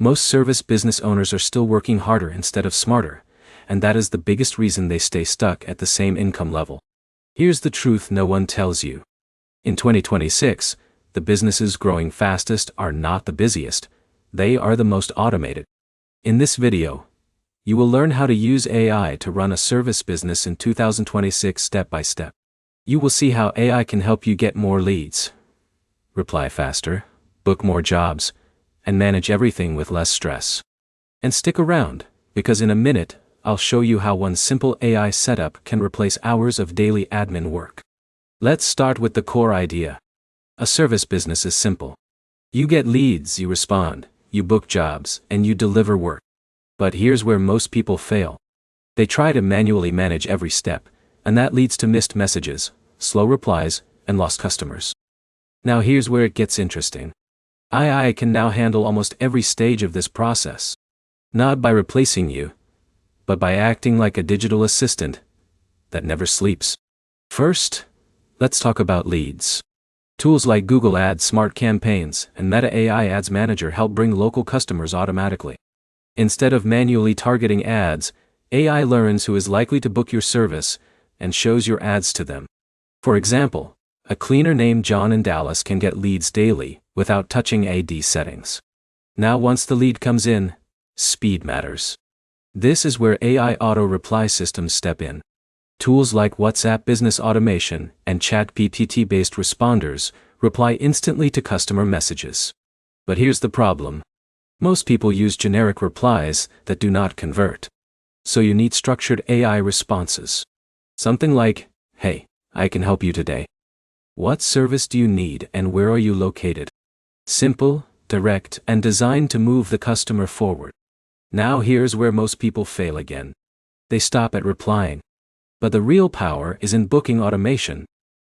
Most service business owners are still working harder instead of smarter, and that is the biggest reason they stay stuck at the same income level. Here's the truth no one tells you. In 2026, the businesses growing fastest are not the busiest, they are the most automated. In this video, you will learn how to use AI to run a service business in 2026 step by step. You will see how AI can help you get more leads, reply faster, book more jobs, and manage everything with less stress. And stick around, because in a minute, I'll show you how one simple AI setup can replace hours of daily admin work. Let's start with the core idea. A service business is simple. You get leads, you respond, you book jobs, and you deliver work. But here's where most people fail. They try to manually manage every step, and that leads to missed messages, slow replies, and lost customers. Now here's where it gets interesting. AI can now handle almost every stage of this process. Not by replacing you, but by acting like a digital assistant that never sleeps. First, let's talk about leads. Tools like Google Ads Smart Campaigns and Meta AI Ads Manager help bring local customers automatically. Instead of manually targeting ads, AI learns who is likely to book your service and shows your ads to them. For example, a cleaner named John in Dallas can get leads daily without touching AD settings. Now once the lead comes in, speed matters. This is where AI auto-reply systems step in. Tools like WhatsApp Business Automation and ChatGPT-based responders reply instantly to customer messages. But here's the problem. Most people use generic replies that do not convert. So you need structured AI responses. Something like, "Hey, I can help you today. What service do you need and where are you located?" Simple, direct, and designed to move the customer forward. Now here's where most people fail again. They stop at replying. But the real power is in booking automation.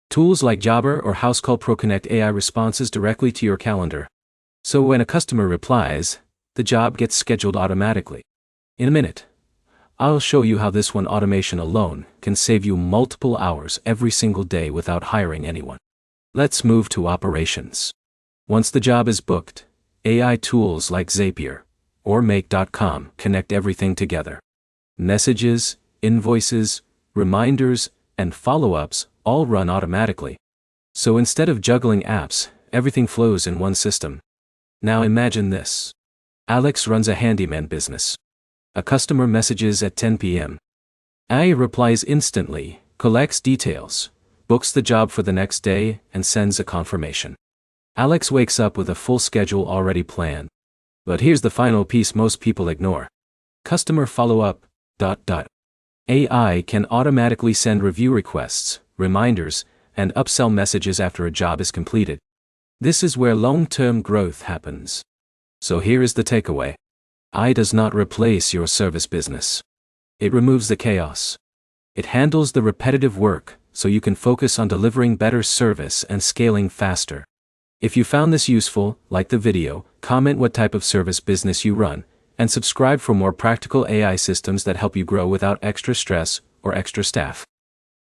Tools like Jobber or Housecall Pro connect AI responses directly to your calendar. So when a customer replies, the job gets scheduled automatically. In a minute, I'll show you how this one automation alone can save you multiple hours every single day without hiring anyone. Let's move to operations. Once the job is booked, AI tools like Zapier or Make.com connect everything together. Messages, invoices, reminders, and follow-ups all run automatically. So instead of juggling apps, everything flows in one system. Now imagine this. Alex runs a handyman business. A customer messages at 10 p.m. AI replies instantly, collects details, books the job for the next day, and sends a confirmation. Alex wakes up with a full schedule already planned. But here's the final piece most people ignore. Customer follow-up, AI can automatically send review requests, reminders, and upsell messages after a job is completed. This is where long-term growth happens. So here is the takeaway. AI does not replace your service business. It removes the chaos. It handles the repetitive work so you can focus on delivering better service and scaling faster. If you found this useful, like the video, comment what type of service business you run, and subscribe for more practical AI systems that help you grow without extra stress or extra staff.